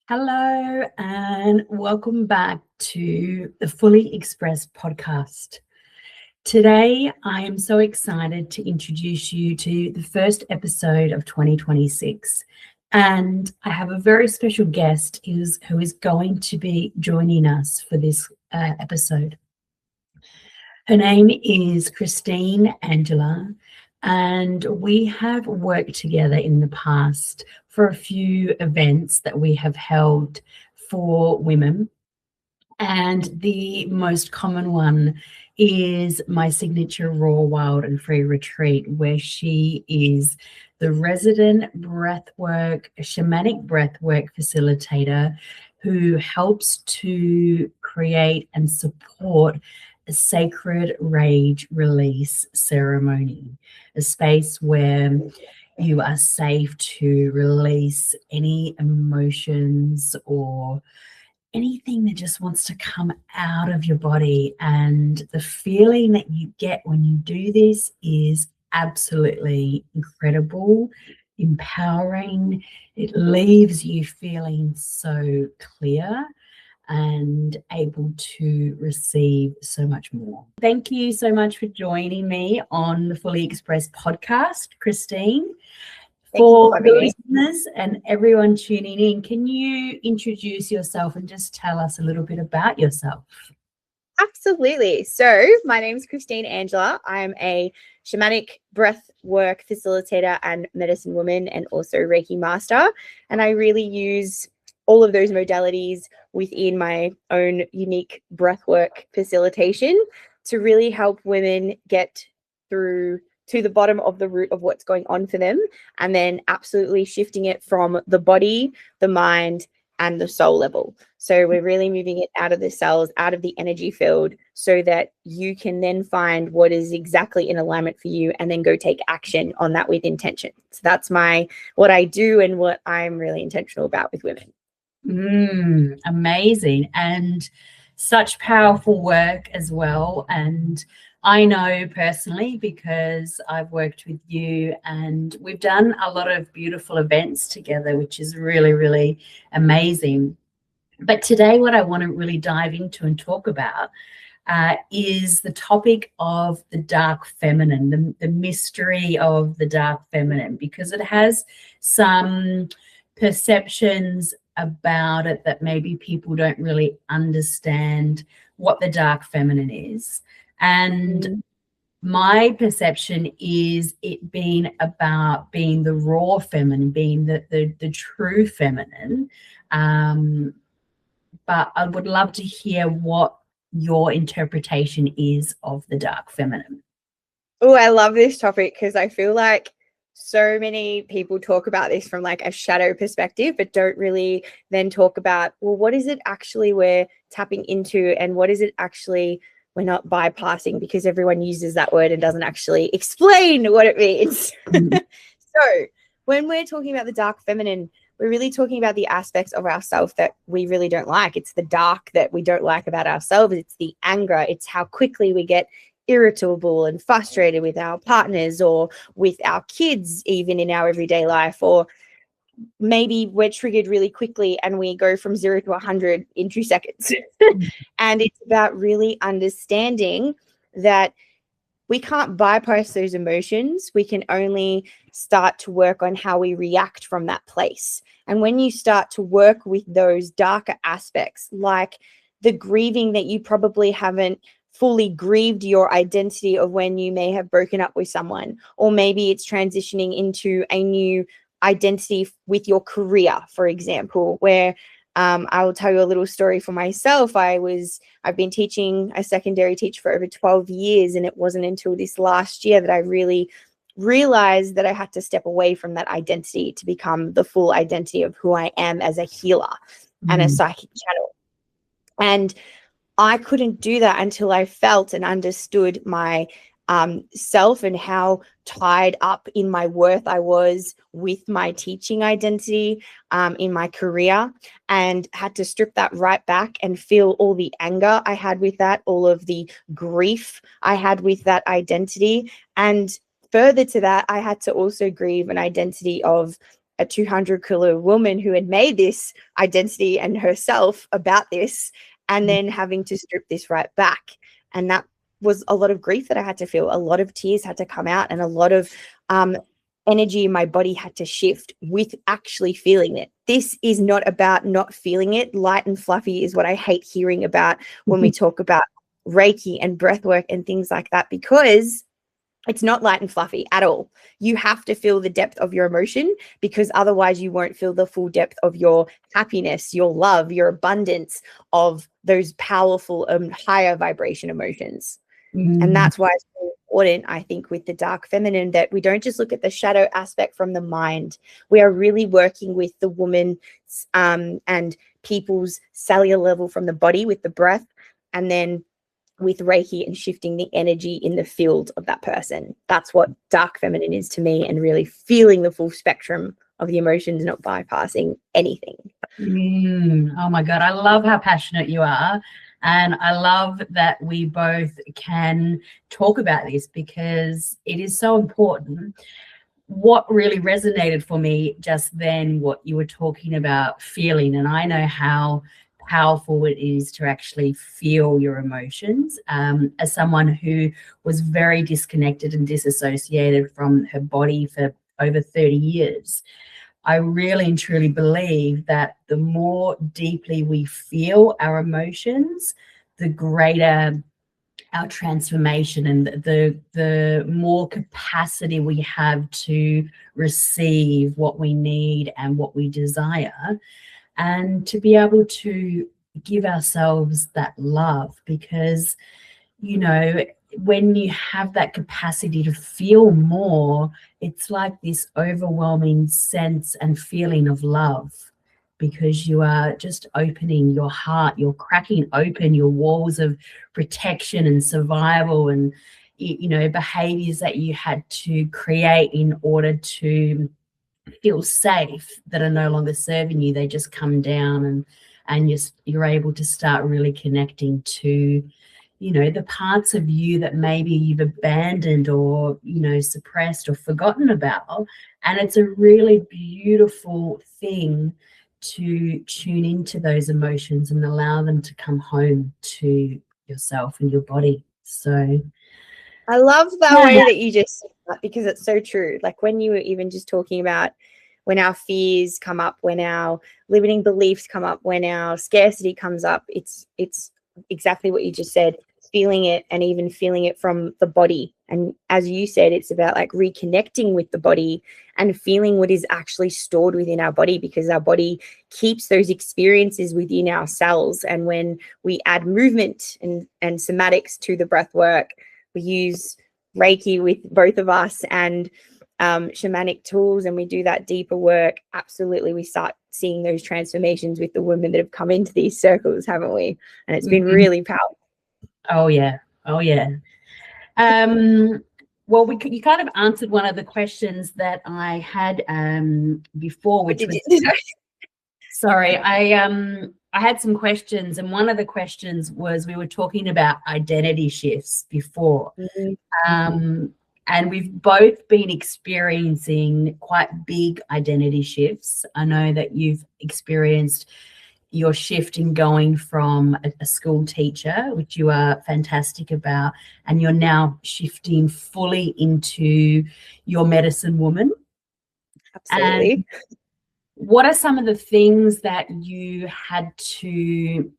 Hello and welcome back to the Fully Expressed podcast. Today, I am so excited to introduce you to the first episode of 2026. And I have a very special guest who is going to be joining us for this episode. Her name is Christine Angela, and we have worked together in the past for a few events that we have held for women. And the most common one is my signature Raw, Wild and Free retreat, where she is the resident breathwork, shamanic breathwork facilitator who helps to create and support a sacred rage release ceremony, a space where you are safe to release any emotions or anything that just wants to come out of your body. And the feeling that you get when you do this is absolutely incredible, empowering. It leaves you feeling so clear and able to receive so much more. Thank you so much for joining me on the Fully Expressed podcast, Christine. For the listeners and everyone tuning in, can you introduce yourself and just tell us a little bit about yourself? Absolutely. So my name is Christine Angela. I'm a shamanic breath work facilitator and medicine woman and also Reiki master. And I really use all of those modalities within my own unique breathwork facilitation to really help women get through to the bottom of the root of what's going on for them, and then absolutely shifting it from the body, the mind, and the soul level. So we're really moving it out of the cells, out of the energy field, so that you can then find what is exactly in alignment for you and then go take action on that with intention. So that's what I do and what I'm really intentional about with women. Amazing. And such powerful work as well. And I know personally because I've worked with you and we've done a lot of beautiful events together, which is really, really amazing. But today what I want to really dive into and talk about is the topic of the dark feminine, the mystery of the dark feminine, because it has some perceptions about it that maybe people don't really understand what the dark feminine is. And my perception is it being about being the raw feminine, being the true feminine. But I would love to hear what your interpretation is of the dark feminine. Oh, I love this topic because I feel like so many people talk about this from like a shadow perspective, but don't really then talk about, well, what is it actually we're tapping into and what is it actually we're not bypassing, because everyone uses that word and doesn't actually explain what it means. So when we're talking about the dark feminine, we're really talking about the aspects of ourselves that we really don't like. It's the dark that we don't like about ourselves. It's the anger. It's how quickly we get irritable and frustrated with our partners or with our kids, even in our everyday life, or maybe we're triggered really quickly and we go from 0 to 100 in 2 seconds. And it's about really understanding that we can't bypass those emotions. We can only start to work on how we react from that place. And when you start to work with those darker aspects, like the grieving that you probably haven't fully grieved your identity of when you may have broken up with someone, or maybe it's transitioning into a new identity with your career, for example, where I will tell you a little story for myself. I've been teaching a secondary teacher for over 12 years, and it wasn't until this last year that I really realized that I had to step away from that identity to become the full identity of who I am as a healer and a psychic channel. And I couldn't do that until I felt and understood my self and how tied up in my worth I was with my teaching identity in my career, and had to strip that right back and feel all the anger I had with that, all of the grief I had with that identity. And further to that, I had to also grieve an identity of a 200-kilo woman who had made this identity and herself about this, and then having to strip this right back. And that was a lot of grief that I had to feel. A lot of tears had to come out, and a lot of energy in my body had to shift with actually feeling it. This is not about not feeling it. Light and fluffy is what I hate hearing about when we talk about Reiki and breathwork and things like that, because it's not light and fluffy at all. You have to feel the depth of your emotion, because otherwise you won't feel the full depth of your happiness, your love, your abundance of those powerful higher vibration emotions. And that's why it's so important, I think, with the dark feminine, that we don't just look at the shadow aspect from the mind. We are really working with the woman and people's cellular level from the body with the breath, and then with Reiki and shifting the energy in the field of that person. That's what dark feminine is to me, and really feeling the full spectrum of the emotions, not bypassing anything. Oh my God, I love how passionate you are. And I love that we both can talk about this, because it is so important. What really resonated for me just then, what you were talking about feeling, and I know how powerful it is to actually feel your emotions. As someone who was very disconnected and disassociated from her body for over 30 years, I really and truly believe that the more deeply we feel our emotions, the greater our transformation, and the more capacity we have to receive what we need and what we desire, and to be able to give ourselves that love. Because, you know, when you have that capacity to feel more, it's like this overwhelming sense and feeling of love, because you are just opening your heart, you're cracking open your walls of protection and survival, and, you know, behaviors that you had to create in order to feel safe that are no longer serving you. They just come down, and you're able to start really connecting to, you know, the parts of you that maybe you've abandoned or, you know, suppressed or forgotten about. And it's a really beautiful thing to tune into those emotions and allow them to come home to yourself and your body. So I love the yeah. way that you just said that, because it's so true. Like when you were even just talking about when our fears come up, when our limiting beliefs come up, when our scarcity comes up, it's exactly what you just said, feeling it, and even feeling it from the body. And as you said, it's about like reconnecting with the body and feeling what is actually stored within our body, because our body keeps those experiences within our cells. And when we add movement and somatics to the breath work, we use Reiki with both of us, and shamanic tools, and we do that deeper work. Absolutely, we start seeing those transformations with the women that have come into these circles, haven't we? And it's been really powerful. Oh yeah. Well, you kind of answered one of the questions that I had before, which was sorry, I had some questions, and one of the questions was, we were talking about identity shifts before. And we've both been experiencing quite big identity shifts. I know that you've experienced your shift in going from a school teacher, which you are fantastic about, and you're now shifting fully into your medicine woman. Absolutely. And what are some of the things that you had to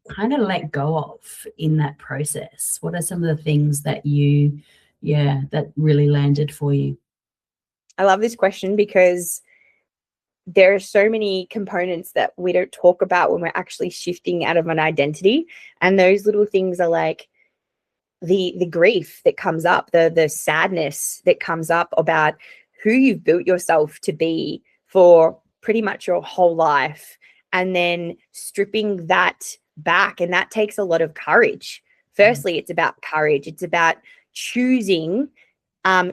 kind of let go of in that process? What are some of the things that that really landed for you? I love this question, because there are so many components that we don't talk about when we're actually shifting out of an identity. And those little things are like the grief that comes up, the sadness that comes up about who you've built yourself to be for pretty much your whole life, and then stripping that back. And that takes a lot of courage. Firstly, it's about courage. It's about choosing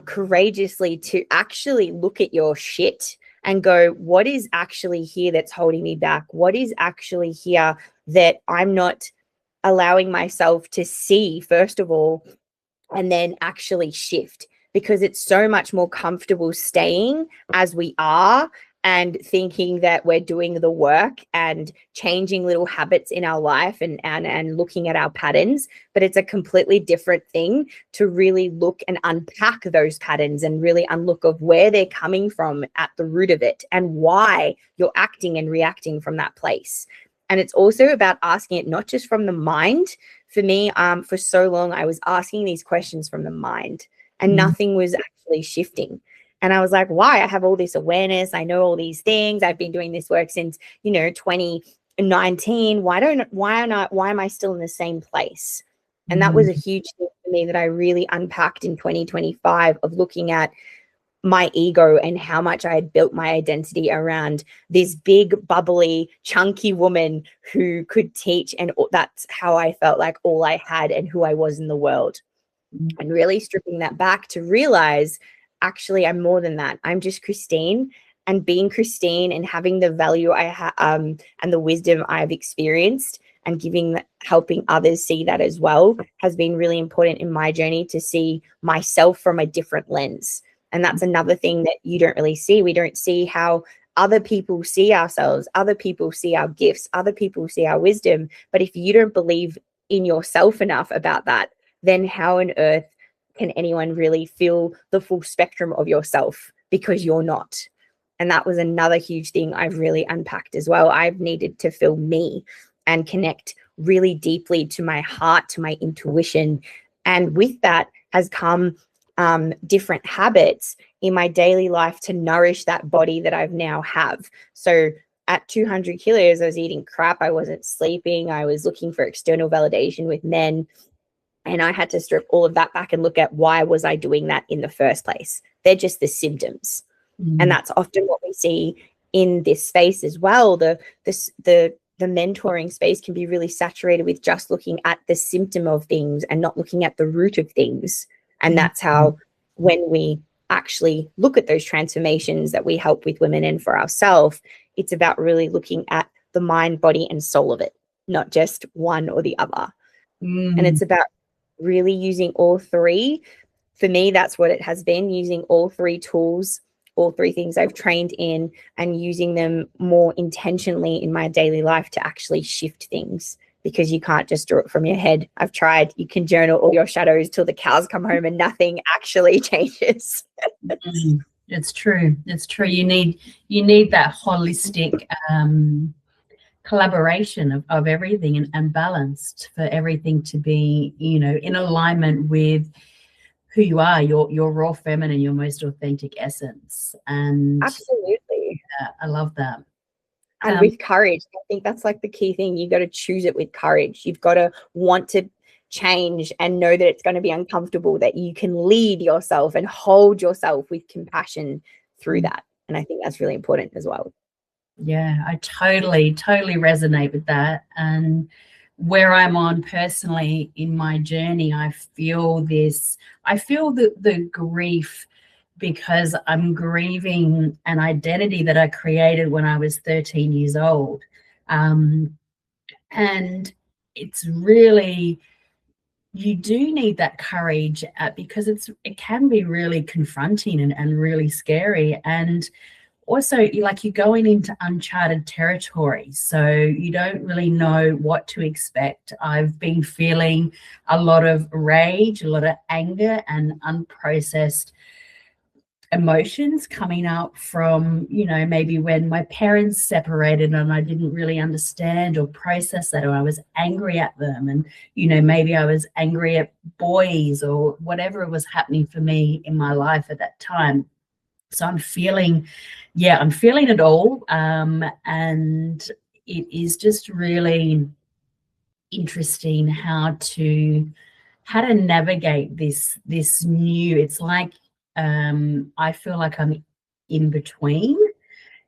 courageously to actually look at your shit and go, what is actually here that's holding me back? What is actually here that I'm not allowing myself to see, first of all, and then actually shift? Because it's so much more comfortable staying as we are and thinking that we're doing the work and changing little habits in our life and looking at our patterns. But it's a completely different thing to really look and unpack those patterns and really unlook of where they're coming from at the root of it and why you're acting and reacting from that place. And it's also about asking it not just from the mind. For me, for so long, I was asking these questions from the mind and nothing was actually shifting. And I was like, why? I have all this awareness. I know all these things. I've been doing this work since, 2019. Why am I still in the same place? And that was a huge thing for me that I really unpacked in 2025 of looking at my ego and how much I had built my identity around this big, bubbly, chunky woman who could teach. And that's how I felt like all I had and who I was in the world. And really stripping that back to realize, actually, I'm more than that. I'm just Christine, and being Christine and having the value I have and the wisdom I've experienced and helping others see that as well has been really important in my journey to see myself from a different lens. And that's another thing that you don't really see. We don't see how other people see ourselves, other people see our gifts, other people see our wisdom. But if you don't believe in yourself enough about that, then how on earth can anyone really feel the full spectrum of yourself, because you're not? And that was another huge thing I've really unpacked as well. I've needed to feel me and connect really deeply to my heart, to my intuition. And with that has come different habits in my daily life to nourish that body that I've now have. So at 200 kilos, I was eating crap. I wasn't sleeping. I was looking for external validation with men. And I had to strip all of that back and look at, why was I doing that in the first place? They're just the symptoms. And that's often what we see in this space as well. The mentoring space can be really saturated with just looking at the symptom of things and not looking at the root of things. And that's how, when we actually look at those transformations that we help with women and for ourselves, it's about really looking at the mind, body, and soul of it, not just one or the other. And it's about really using all three. For me, that's what it has been, using all three tools, all three things I've trained in, and using them more intentionally in my daily life to actually shift things, because you can't just do it from your head. I've tried. You can journal all your shadows till the cows come home and nothing actually changes. It's true. It's true. You need that holistic collaboration of everything and balanced for everything to be, in alignment with who you are, your raw feminine, your most authentic essence. And absolutely, I love that. And with courage, I think that's like the key thing. You got to choose it with courage. You've got to want to change and know that it's going to be uncomfortable, that you can lead yourself and hold yourself with compassion through that. And I think that's really important as well. Yeah, I totally resonate with that. And where I'm on personally in my journey, I feel the grief, because I'm grieving an identity that I created when I was 13 years old. And it's really, you do need that courage because it can be really confronting and really scary. And also, you're going into uncharted territory, so you don't really know what to expect. I've been feeling a lot of rage, a lot of anger, and unprocessed emotions coming up from, maybe when my parents separated and I didn't really understand or process that, or I was angry at them, and, maybe I was angry at boys or whatever was happening for me in my life at that time. So I'm feeling it all. And it is just really interesting how to navigate this new, it's like, I feel like I'm in between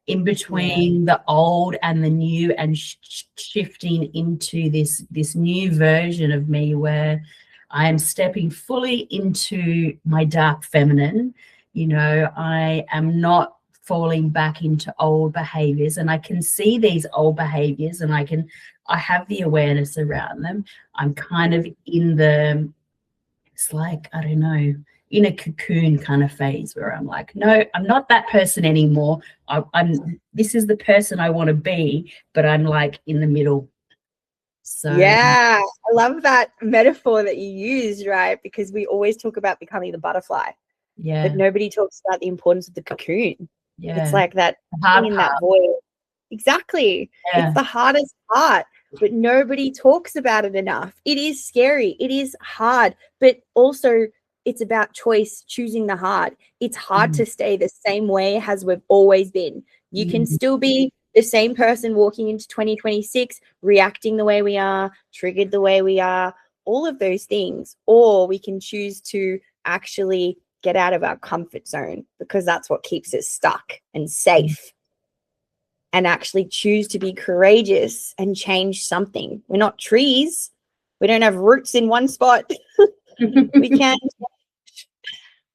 the old and the new, and shifting into this new version of me where I am stepping fully into my dark feminine. I am not falling back into old behaviors, and I can see these old behaviors, and I have the awareness around them. I'm kind of it's like, I don't know, in a cocoon kind of phase where I'm like, no, I'm not that person anymore. This is the person I want to be, but I'm like in the middle. So yeah, I love that metaphor that you used, right? Because we always talk about becoming the butterfly, but nobody talks about the importance of the cocoon. It's like that hard in part. that void. Exactly. It's the hardest part, but nobody talks about it enough. It is scary. It is hard, but also it's about choice, choosing the hard. It's hard to stay the same way as we've always been. You can still be the same person walking into 2026, reacting the way we are, triggered the way we are, all of those things. Or we can choose to actually get out of our comfort zone, because that's what keeps us stuck and safe. And actually choose to be courageous and change something. We're not trees. We don't have roots in one spot. We can.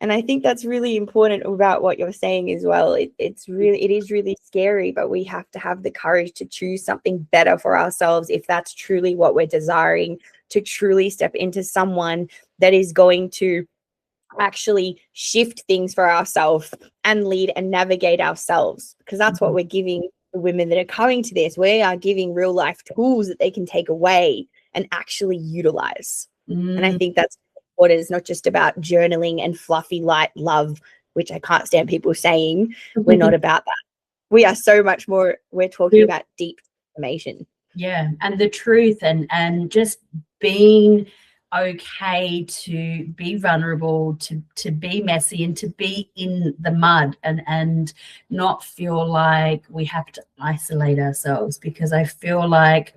And I think that's really important about what you're saying as well. It is really scary, but we have to have the courage to choose something better for ourselves if that's truly what we're desiring, to truly step into someone that is going to actually shift things for ourselves and lead and navigate ourselves, because that's what we're giving the women that are coming to this. We are giving real life tools that they can take away and actually utilize. And I think that's what it is, not just about journaling and fluffy light love, which I can't stand people saying. We're not about that. We are so much more, we're talking about deep information. Yeah, and the truth, and just being okay to be vulnerable, to be messy, and to be in the mud, and not feel like we have to isolate ourselves. Because I feel like,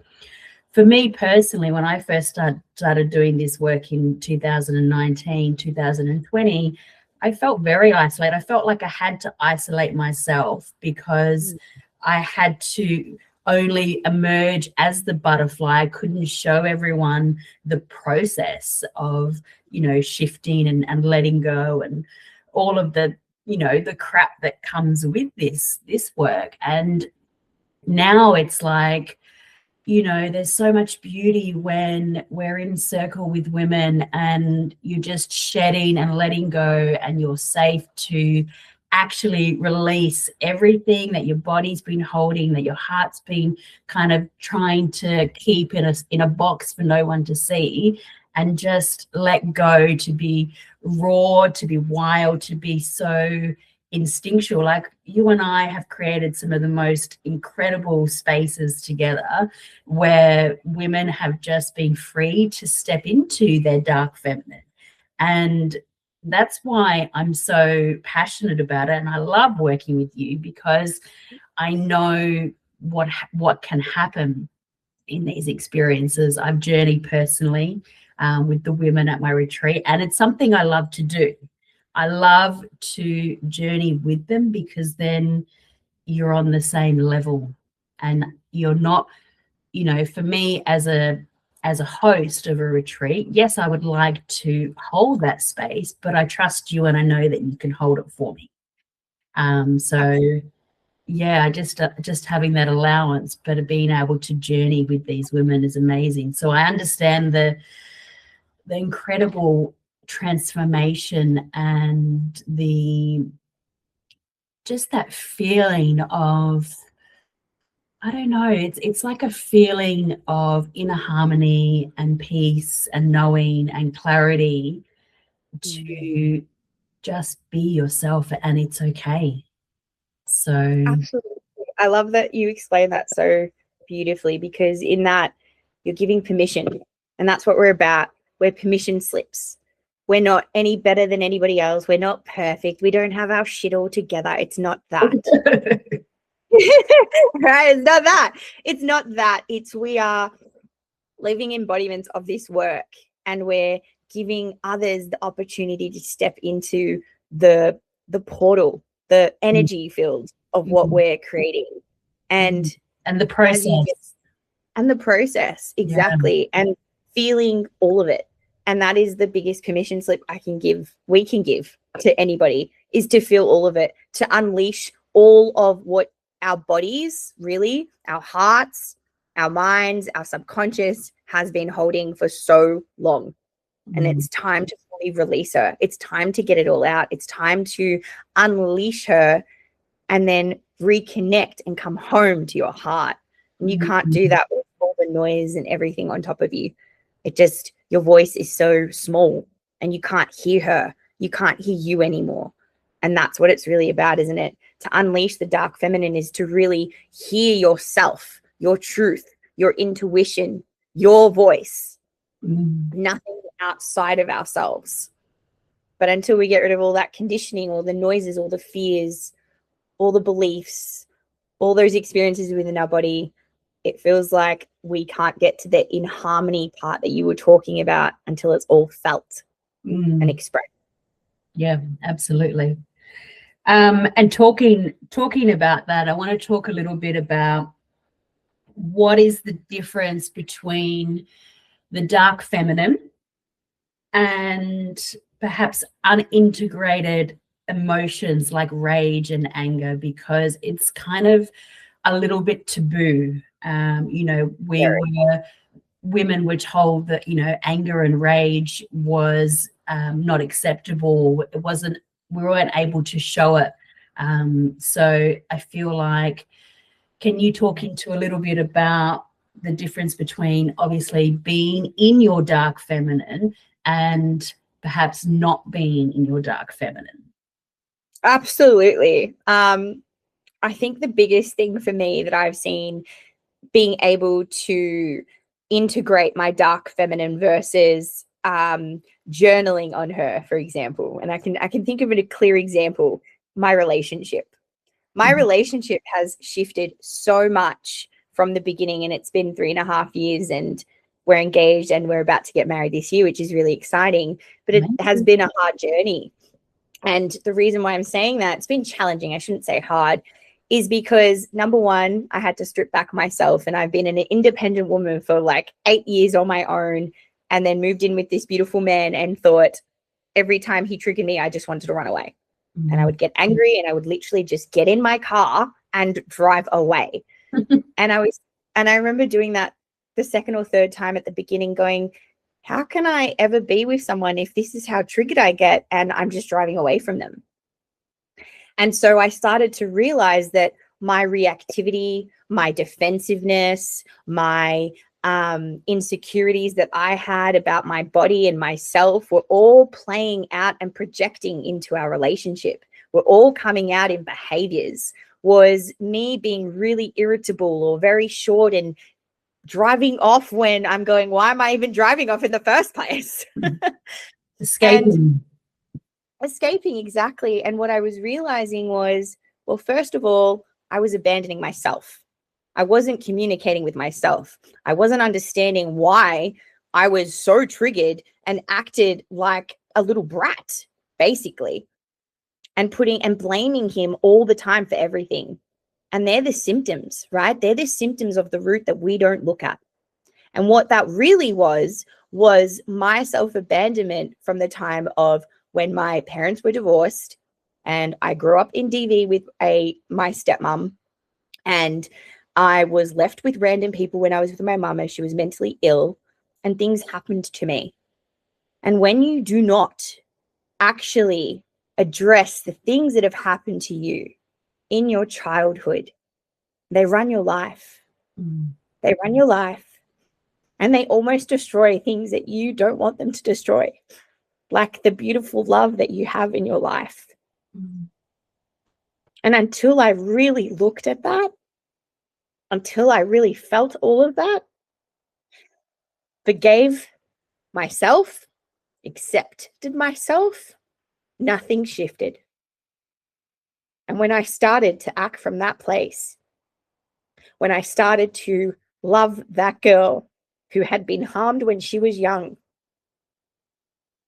for me personally, when I first started doing this work in 2019, 2020, I felt very isolated. I felt like I had to isolate myself, because I had to only emerge as the butterfly. I couldn't show everyone the process of, shifting and letting go, and all of the, the crap that comes with this work. And now it's like, there's so much beauty when we're in circle with women and you're just shedding and letting go, and you're safe to actually release everything that your body's been holding, that your heart's been kind of trying to keep in a box for no one to see, and just let go, to be raw, to be wild, to be so instinctual. Like, you and I have created some of the most incredible spaces together where women have just been free to step into their dark feminine. And that's why I'm so passionate about it. And I love working with you, because I know what can happen in these experiences. I've journeyed personally with the women at my retreat, and it's something I love to do. I love to journey with them, because then you're on the same level, and you're not, for me as a host of a retreat, yes, I would like to hold that space, but I trust you and I know that you can hold it for me. So yeah, just having that allowance, but being able to journey with these women is amazing. So I understand the incredible transformation, and just that feeling of, I don't know, it's like a feeling of inner harmony and peace and knowing and clarity, to just be yourself, and it's okay. So Absolutely. I love that you explained that so beautifully, because in that you're giving permission, and that's what we're about. We're permission slips. We're not any better than anybody else. We're not perfect. We don't have our shit all together. It's not that. Right? It's not that. It's not that. It's, we are living embodiments of this work, and we're giving others the opportunity to step into the portal, the energy field of what we're creating, and the process. Exactly. And feeling all of it. And that is the biggest permission slip we can give to anybody, is to feel all of it, to unleash all of what our bodies, really, our hearts, our minds, our subconscious has been holding for so long. And it's time to fully release her. It's time to get it all out. It's time to unleash her and then reconnect and come home to your heart. And you can't do that with all the noise and everything on top of you. It just, your voice is so small and you can't hear her. You can't hear you anymore. And that's what it's really about, isn't it? To unleash the dark feminine is to really hear yourself, your truth, your intuition, your voice, nothing outside of ourselves. But until we get rid of all that conditioning, all the noises, all the fears, all the beliefs, all those experiences within our body, it feels like we can't get to the in harmony part that you were talking about until it's all felt and expressed. Yeah, absolutely. And talking about that, I want to talk a little bit about what is the difference between the dark feminine and perhaps unintegrated emotions like rage and anger, because it's kind of a little bit taboo. Women were told that, anger and rage was not acceptable. We weren't able to show it. So I feel like, can you talk into a little bit about the difference between obviously being in your dark feminine and perhaps not being in your dark feminine? Absolutely. I think the biggest thing for me that I've seen being able to integrate my dark feminine versus journaling on her, for example, and I can think of a clear example, my relationship. My relationship has shifted so much from the beginning, and it's been 3.5 years and we're engaged and we're about to get married this year, which is really exciting, but it has been a hard journey. And the reason why I'm saying that, it's been challenging, I shouldn't say hard, is because number one, I had to strip back myself, and I've been an independent woman for like 8 years on my own, and then moved in with this beautiful man and thought every time he triggered me, I just wanted to run away. And I would get angry and I would literally just get in my car and drive away. And I remember doing that the second or third time at the beginning, going, how can I ever be with someone if this is how triggered I get and I'm just driving away from them? And so I started to realize that my reactivity, my defensiveness, my insecurities that I had about my body and myself were all playing out and projecting into our relationship. We're all coming out in behaviors. Was me being really irritable or very short and driving off when I'm going, why am I even driving off in the first place? Escaping, exactly. And what I was realizing was, well, first of all, I was abandoning myself. I wasn't communicating with myself. I wasn't understanding why I was so triggered and acted like a little brat, basically, and blaming him all the time for everything. And they're the symptoms, right? They're the symptoms of the root that we don't look at. And what that really was my self-abandonment from the time of when my parents were divorced and I grew up in DV with my stepmom, and I was left with random people when I was with my mum as she was mentally ill, and things happened to me. And when you do not actually address the things that have happened to you in your childhood, they run your life. They run your life, and they almost destroy things that you don't want them to destroy, like the beautiful love that you have in your life. And until I really looked at that, until I really felt all of that, forgave myself, accepted myself, nothing shifted. And when I started to act from that place, when I started to love that girl who had been harmed when she was young,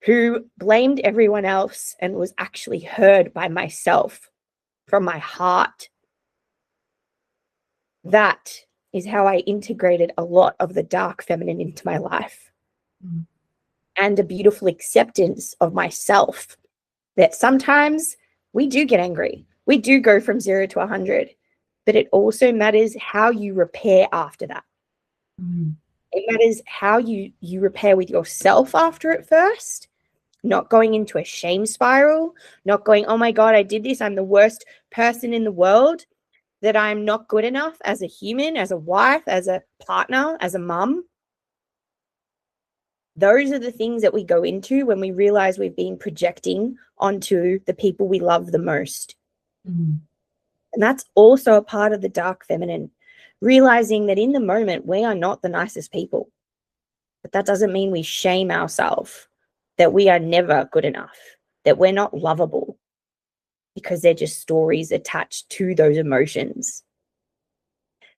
who blamed everyone else and was actually heard by myself from my heart, that is how I integrated a lot of the dark feminine into my life. And a beautiful acceptance of myself, that sometimes we do get angry. We do go from 0 to 100, but it also matters how you repair after that. It matters how you repair with yourself after it first, not going into a shame spiral, not going, oh my God, I did this. I'm the worst person in the world, that I'm not good enough as a human, as a wife, as a partner, as a mum. Those are the things that we go into when we realize we've been projecting onto the people we love the most. Mm. And that's also a part of the dark feminine, realizing that in the moment, we are not the nicest people. But that doesn't mean we shame ourselves, that we are never good enough, that we're not lovable, because they're just stories attached to those emotions.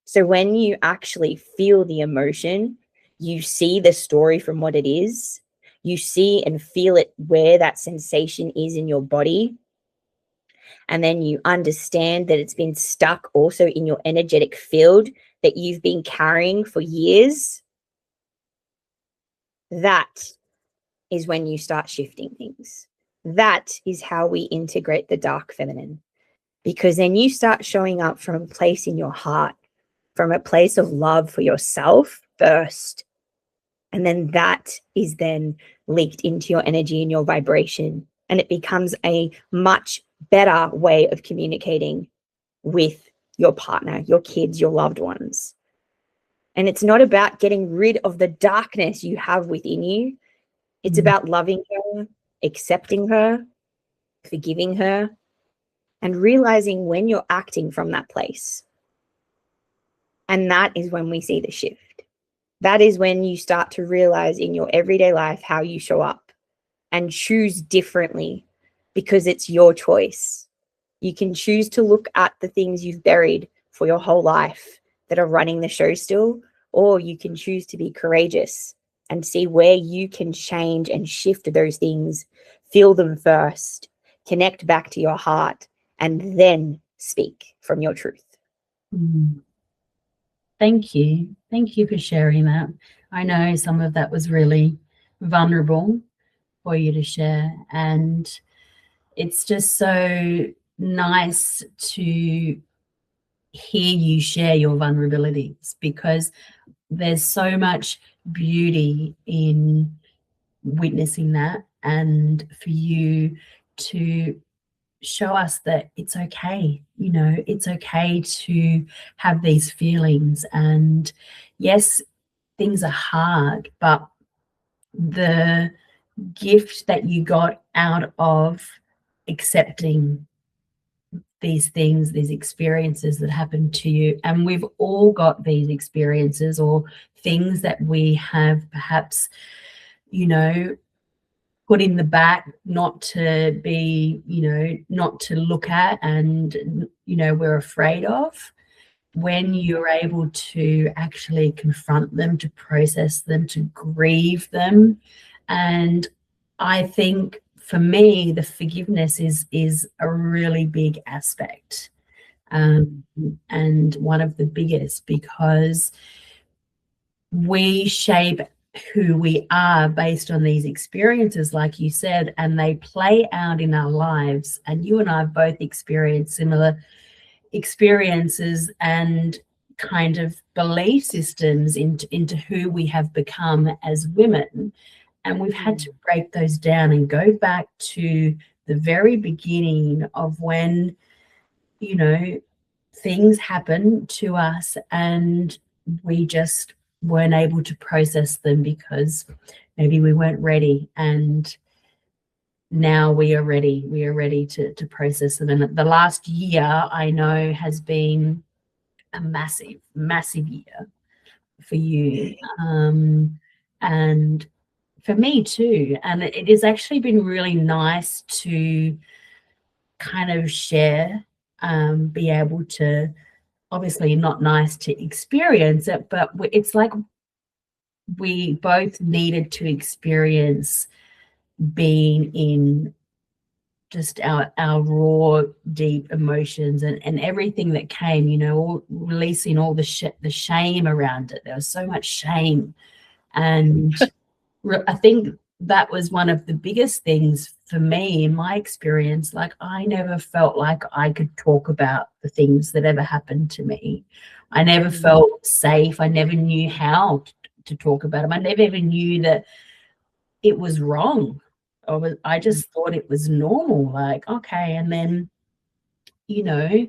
So when you actually feel the emotion, you see the story from what it is, you see and feel it where that sensation is in your body. And then you understand that it's been stuck also in your energetic field that you've been carrying for years. That is when you start shifting things. That is how we integrate the dark feminine, because then you start showing up from a place in your heart, from a place of love for yourself first. And then that is then leaked into your energy and your vibration. And it becomes a much better way of communicating with your partner, your kids, your loved ones. And it's not about getting rid of the darkness you have within you. It's about loving her, accepting her, forgiving her, and realizing when you're acting from that place. And that is when we see the shift. That is when you start to realize in your everyday life how you show up and choose differently, because it's your choice. You can choose to look at the things you've buried for your whole life that are running the show still, or you can choose to be courageous and see where you can change and shift those things, feel them first, connect back to your heart, and then speak from your truth. Mm. Thank you. Thank you for sharing that. I know some of that was really vulnerable for you to share, and it's just so nice to hear you share your vulnerabilities, because there's so much beauty in witnessing that, and for you to show us that it's okay, it's okay to have these feelings. And yes, things are hard, but the gift that you got out of accepting these things, these experiences that happen to you, and we've all got these experiences or things that we have perhaps, put in the back, not to be, not to look at, and, we're afraid of. When you're able to actually confront them, to process them, to grieve them. And I think for me, the forgiveness is a really big aspect, and one of the biggest, because we shape who we are based on these experiences, like you said, and they play out in our lives. And you and I have both experienced similar experiences and kind of belief systems into who we have become as women. And we've had to break those down and go back to the very beginning of when, things happen to us and we just weren't able to process them because maybe we weren't ready. And now we are ready. We are ready to process them. And the last year, I know, has been a massive, massive year for you, and for me too. And it has actually been really nice to kind of share, be able to, obviously not nice to experience it, but it's like we both needed to experience being in just our raw, deep emotions and everything that came, all, releasing all the shame around it. There was so much shame. And I think that was one of the biggest things for me in my experience. Like, I never felt like I could talk about the things that ever happened to me. I never felt safe. I never knew how to talk about them. I never even knew that it was wrong. I just thought it was normal, like, okay. And then, you know,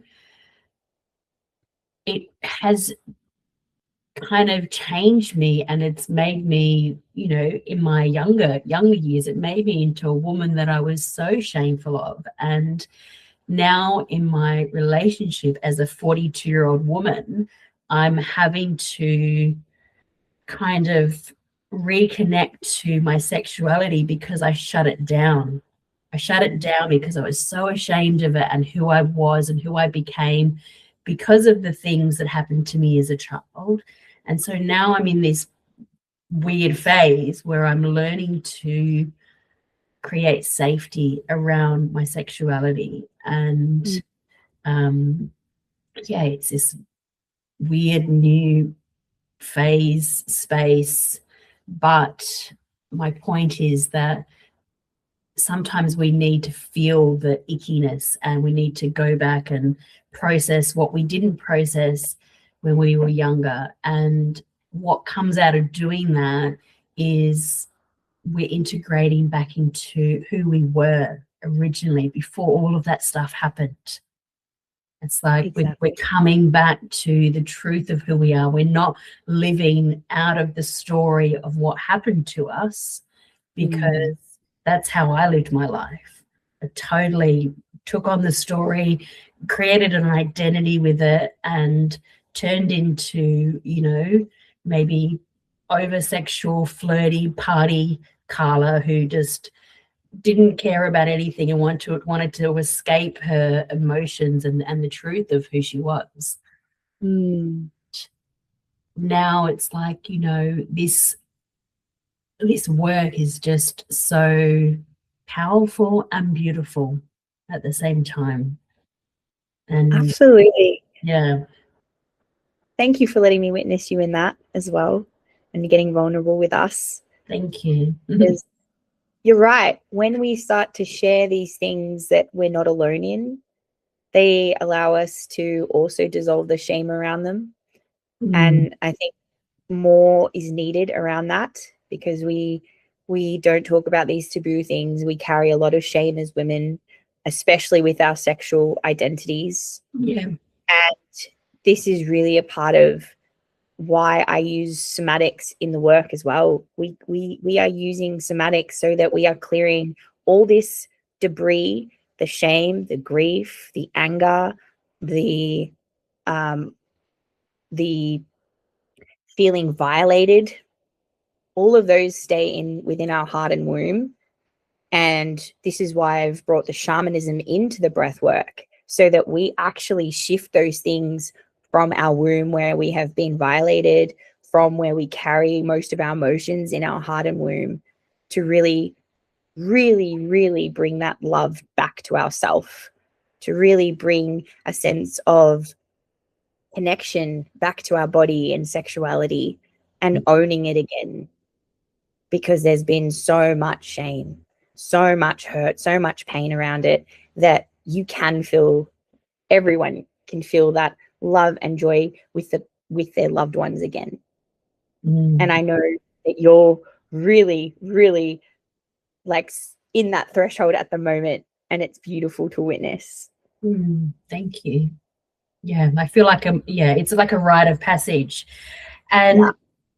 it has kind of changed me, and it's made me, you know, in my younger years, it made me into a woman that I was so shameful of. And now in my relationship as a 42-year-old woman, I'm having to kind of reconnect to my sexuality because I shut it down. I shut it down because I was so ashamed of it and who I was and who I became because of the things that happened to me as a child. And so now I'm in this weird phase where I'm learning to create safety around my sexuality. And yeah, it's this weird new phase space. But my point is that sometimes we need to feel the ickiness, and we need to go back and process what we didn't process when we were younger. And what comes out of doing that is we're integrating back into who we were originally before all of that stuff happened. It's like we're coming back to the truth of who we are. We're not living out of the story of what happened to us, because that's how I lived my life. I totally took on the story, created an identity with it, and turned into, you know, maybe over-sexual, flirty, party Carla who just didn't care about anything and wanted to escape her emotions and the truth of who she was. Now it's like, you know, this work is just so powerful and beautiful at the same time. And absolutely. yeah. Thank you for letting me witness you in that as well, and getting vulnerable with us. Thank you. Because you're right. When we start to share these things that we're not alone in, they allow us to also dissolve the shame around them. And I think more is needed around that, because we don't talk about these taboo things. We carry a lot of shame as women, especially with our sexual identities. Yeah. And this is really a part of why I use somatics in the work as well. We are using somatics so that we are clearing all this debris, the shame, the grief, the anger, the feeling violated. All of those stay within our heart and womb. And this is why I've brought the shamanism into the breath work, so that we actually shift those things from our womb, where we have been violated, from where we carry most of our emotions in our heart and womb, to really, really, really bring that love back to ourself, to really bring a sense of connection back to our body and sexuality, and owning it again. Because there's been so much shame, so much hurt, so much pain around it, that you can feel, everyone can feel that love and joy with their loved ones again. And I know that you're really, really like in that threshold at the moment, and it's beautiful to witness. Thank you. Yeah, I feel like it's like a rite of passage. And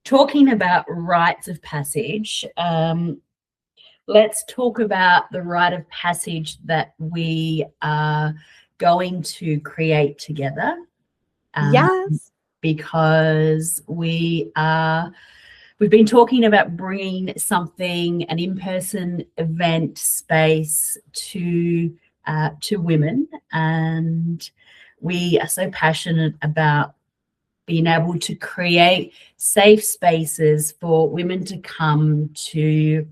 talking about rites of passage, let's talk about the rite of passage that we are going to create together. Yes. Because we've been talking about bringing something, an in-person event space to women, and we are so passionate about being able to create safe spaces for women to come to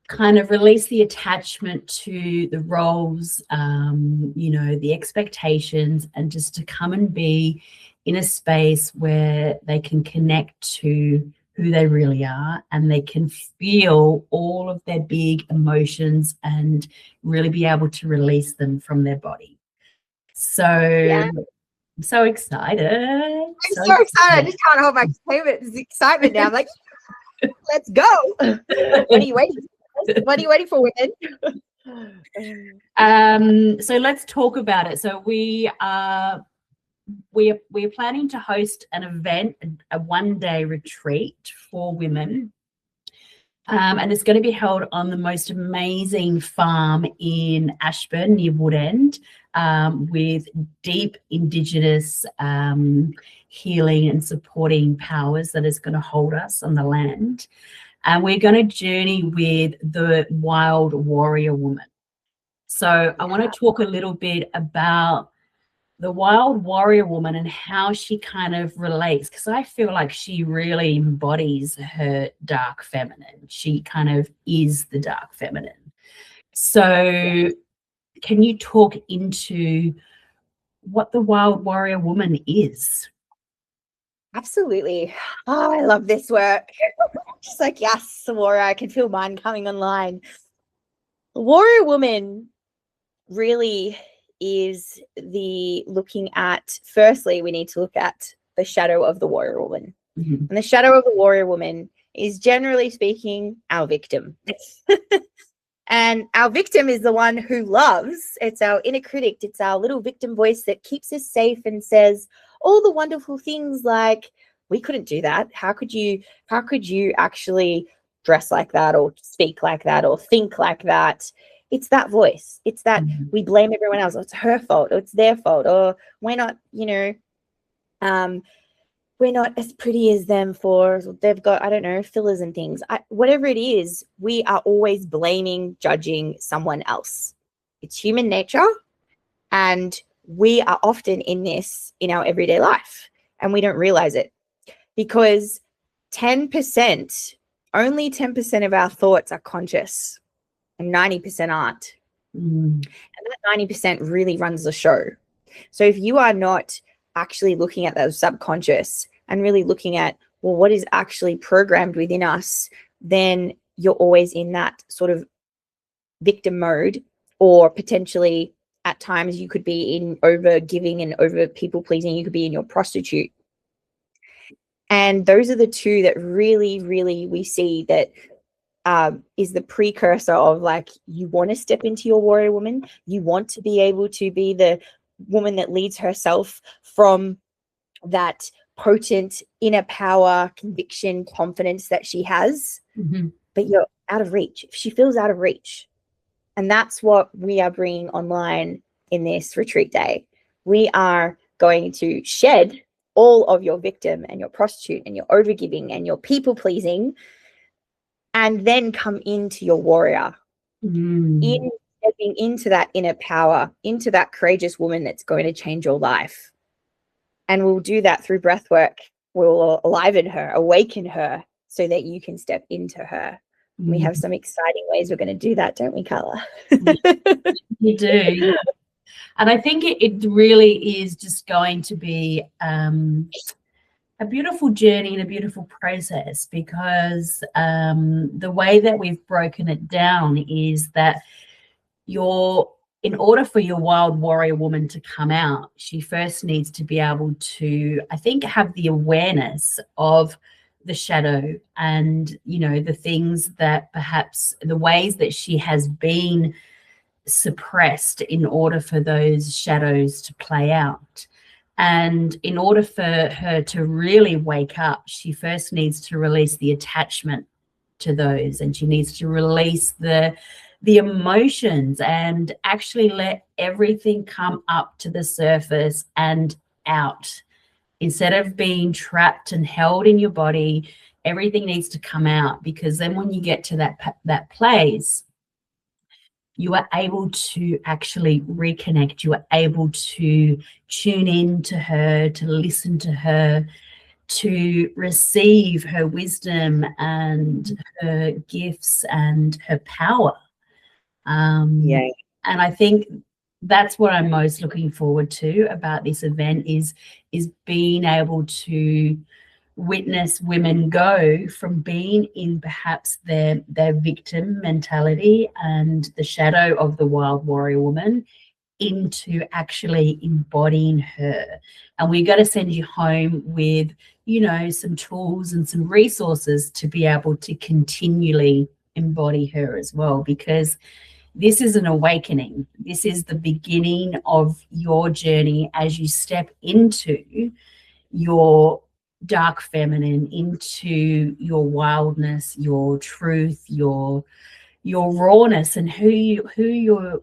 kind of release the attachment to the roles, you know, the expectations, and just to come and be in a space where they can connect to who they really are, and they can feel all of their big emotions and really be able to release them from their body. So I'm so excited. I'm so excited. I just can't hold my excitement now. I'm like, let's go. What are you waiting for? What are you waiting for, women? So let's talk about it. So we're planning to host an event, a one-day retreat for women. And it's going to be held on the most amazing farm in Ashburn near Woodend, with deep Indigenous healing and supporting powers that is going to hold us on the land. And we're going to journey with the wild warrior woman. So I want to talk a little bit about the wild warrior woman and how she kind of relates, because I feel like she really embodies her dark feminine. She kind of is the dark feminine. So can you talk into what the wild warrior woman is? Absolutely. Oh, I love this work. Just like, yes, the warrior. I can feel mine coming online. The warrior woman really is the looking at, firstly, we need to look at the shadow of the warrior woman. Mm-hmm. And the shadow of the warrior woman is, generally speaking, our victim. And our victim is the one who loves. It's our inner critic. It's our little victim voice that keeps us safe and says all the wonderful things like, we couldn't do that. How could you actually dress like that, or speak like that, or think like that? It's that voice. It's that we blame everyone else. Oh, it's her fault, or it's their fault, or we're not, we're not as pretty as them, for they've got, I don't know, fillers and things. Whatever it is, we are always blaming, judging someone else. It's human nature. And we are often in this in our everyday life, and we don't realize it, because only 10% of our thoughts are conscious. And 90% aren't. And that 90% really runs the show. So if you are not actually looking at the subconscious and really looking at, well, what is actually programmed within us, then you're always in that sort of victim mode, or potentially at times you could be in over giving and over people pleasing. You could be in your prostitute. And those are the two that really, really we see that is the precursor of, like, you want to step into your warrior woman. You want to be able to be the woman that leads herself from that potent inner power, conviction, confidence that she has, but you're out of reach. She feels out of reach. And that's what we are bringing online in this retreat day. We are going to shed all of your victim and your prostitute and your overgiving and your people pleasing, and then come into your warrior, stepping into that inner power, into that courageous woman that's going to change your life. And we'll do that through breath work. We'll aliven her, awaken her, so that you can step into her. We have some exciting ways we're going to do that, don't we, Carla? You do. And I think it really is just going to be a beautiful journey and a beautiful process, because the way that we've broken it down is that in order for your wild warrior woman to come out, she first needs to be able to, I think, have the awareness of the shadow and, the things that perhaps the ways that she has been suppressed in order for those shadows to play out. And in order for her to really wake up, she first needs to release the attachment to those, and she needs to release the emotions and actually let everything come up to the surface and out. Instead of being trapped and held in your body, everything needs to come out, because then when you get to that place, you are able to actually reconnect. You are able to tune in to her, to listen to her, to receive her wisdom and her gifts and her power. And I think that's what I'm most looking forward to about this event is being able to witness women go from being in perhaps their victim mentality and the shadow of the wild warrior woman into actually embodying her. And we're going to send you home with, you know, some tools and some resources to be able to continually embody her as well, because this is an awakening. This is the beginning of your journey as you step into your dark feminine, into your wildness, your truth, your rawness, and who your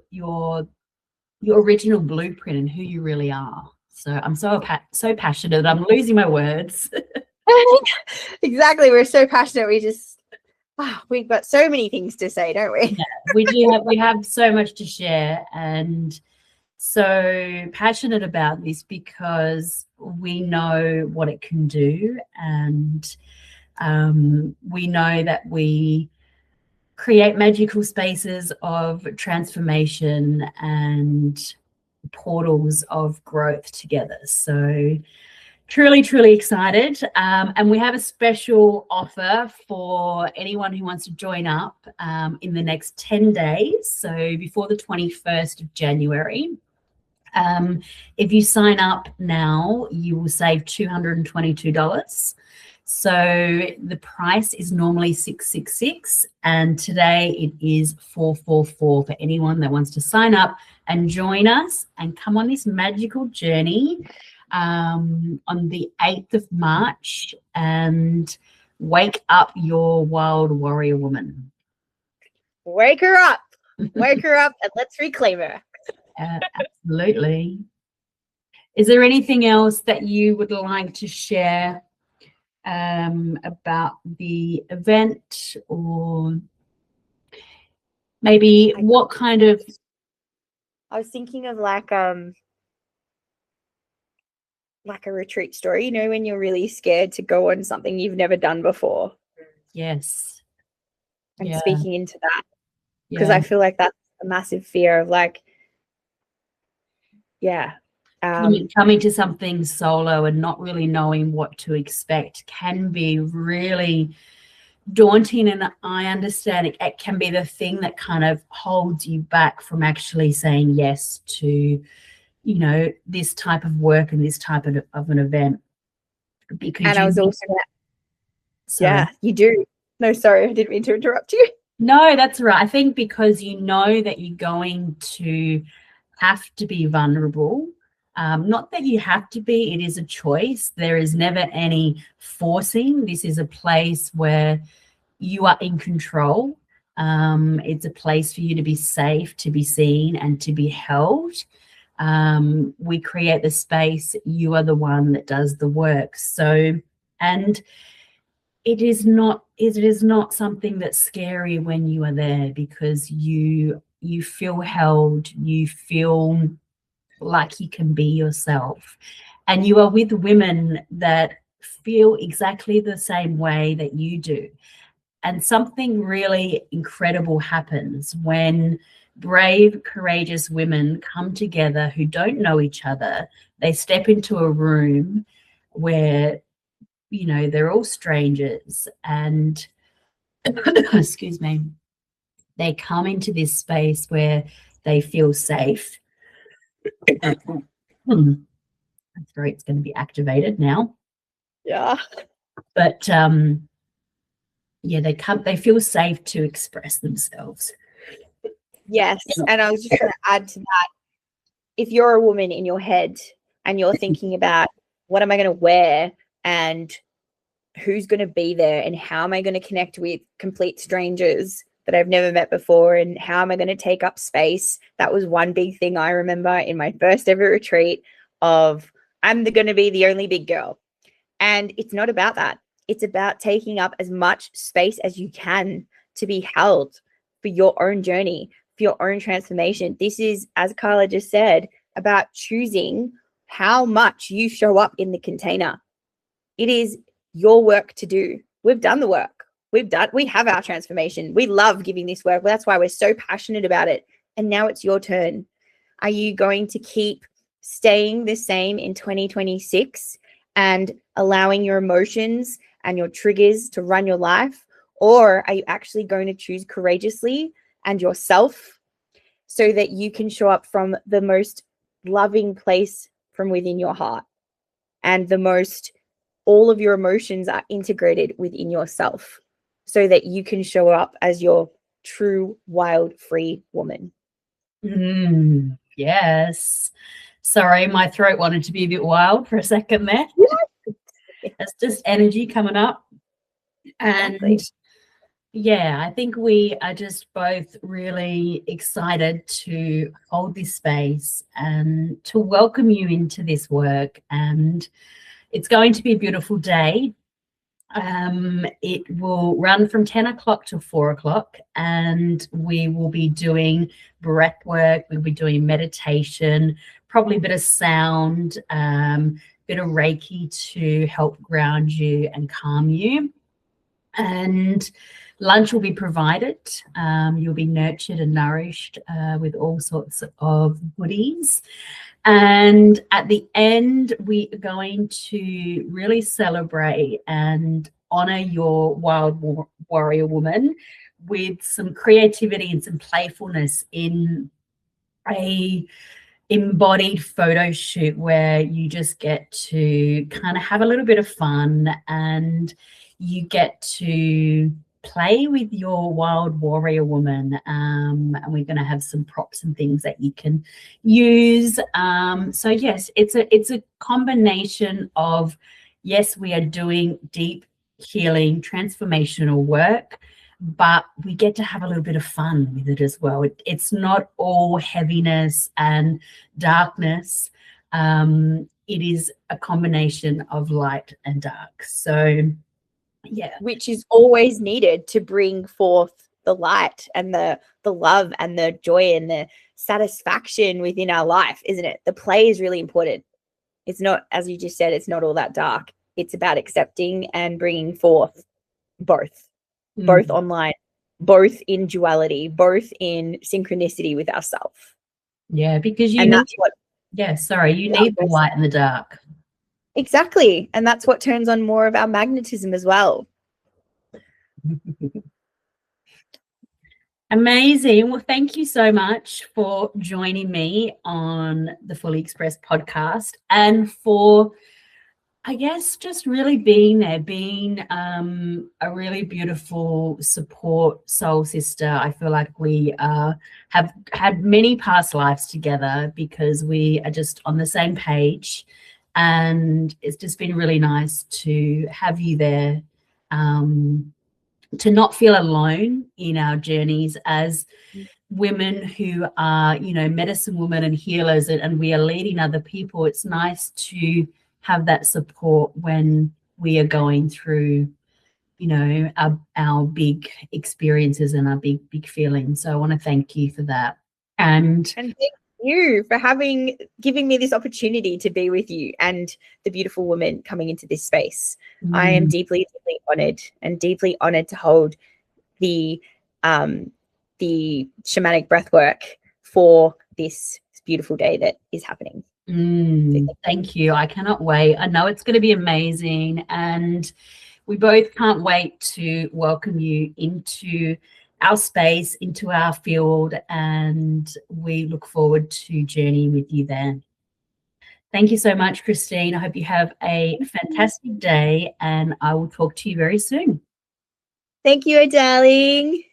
original blueprint and who you really are. So I'm so passionate. I'm losing my words. Exactly. We're so passionate. We've got so many things to say, don't we? Yeah, we have so much to share, and so passionate about this because we know what it can do, and we know that we create magical spaces of transformation and portals of growth together. So truly excited, and we have a special offer for anyone who wants to join up in the next 10 days, so before the 21st of January. If you sign up now, you will save $222. So the price is normally $666, and today it is $444 for anyone that wants to sign up and join us and come on this magical journey on the 8th of March and wake up your wild warrior woman. Wake her up, and let's reclaim her. Absolutely. Is there anything else that you would like to share about the event, or maybe what kind of? I was thinking of like a retreat story, you know, when you're really scared to go on something you've never done before. Yes. And speaking into that, because Yeah. I feel like that's a massive fear of like, coming to something solo and not really knowing what to expect can be really daunting, and I understand it can be the thing that kind of holds you back from actually saying yes to, you know, this type of work and this type of an event. Because and I was also you do. No, sorry, I didn't mean to interrupt you. No, that's right. I think because you know that you're going to have to be vulnerable. Not that you have to be, it is a choice. There is never any forcing. This is a place where you are in control. It's a place for you to be safe, to be seen, and to be held. We create the space. You are the one that does the work. So, and it is not something that's scary when you are there, because you feel held, you feel like you can be yourself, and you are with women that feel exactly the same way that you do. And something really incredible happens when brave, courageous women come together who don't know each other. They step into a room where, you know, they're all strangers, and excuse me, they come into this space where they feel safe. My throat's going to be activated now. Yeah. But they feel safe to express themselves. Yes. And I was just going to add to that, if you're a woman in your head and you're thinking about what am I going to wear and who's going to be there and how am I going to connect with complete strangers that I've never met before and how am I going to take up space, that was one big thing I remember in my first ever retreat of I'm going to be the only big girl. And it's not about that. It's about taking up as much space as you can to be held for your own journey, for your own transformation. This is, as Carla just said, about choosing how much you show up in the container. It is your work to do. We've done the work. We have our transformation. We love giving this work. That's why we're so passionate about it. And now it's your turn. Are you going to keep staying the same in 2026 and allowing your emotions and your triggers to run your life? Or are you actually going to choose courageously and yourself so that you can show up from the most loving place from within your heart, and all of your emotions are integrated within yourself, so that you can show up as your true, wild, free woman. Yes. Sorry, my throat wanted to be a bit wild for a second there. It's just energy coming up. And Exactly. yeah, I think we are just both really excited to hold this space and to welcome you into this work. And it's going to be a beautiful day. It will run from 10 o'clock to 4 o'clock, and we will be doing breath work, we'll be doing meditation, probably a bit of sound, bit of Reiki to help ground you and calm you. And lunch will be provided. You'll be nurtured and nourished with all sorts of goodies. And at the end, we are going to really celebrate and honor your wild warrior woman with some creativity and some playfulness in a embodied photo shoot where you just get to kind of have a little bit of fun, and you get to play with your wild warrior woman, and we're going to have some props and things that you can use. So yes, it's a combination of, yes, we are doing deep healing transformational work, but we get to have a little bit of fun with it as well. It's not all heaviness and darkness. It is a combination of light and dark. So yeah, which is always needed to bring forth the light and the love and the joy and the satisfaction within our life, isn't it? The play is really important. It's not, as you just said, it's not all that dark. It's about accepting and bringing forth both online, both in duality, both in synchronicity with ourselves. Yeah, because you need the light and the dark. Exactly. And that's what turns on more of our magnetism as well. Amazing. Well, thank you so much for joining me on the Fully Expressed podcast, and for, I guess, just really being there, being a really beautiful support soul sister. I feel like we have had many past lives together because we are just on the same page, and it's just been really nice to have you there, to not feel alone in our journeys as women who are, medicine women and healers, and we are leading other people. It's nice to have that support when we are going through, our big experiences and our big feelings. So I want to thank you for that. And thank you for giving me this opportunity to be with you and the beautiful woman coming into this space. I am deeply, deeply honored to hold the shamanic breathwork for this beautiful day that is happening. Thank you. I cannot wait. I know it's going to be amazing, and we both can't wait to welcome you into our space, into our field, and we look forward to journeying with you then. Thank you so much, Christine. I hope you have a fantastic day, and I will talk to you very soon. Thank you, darling.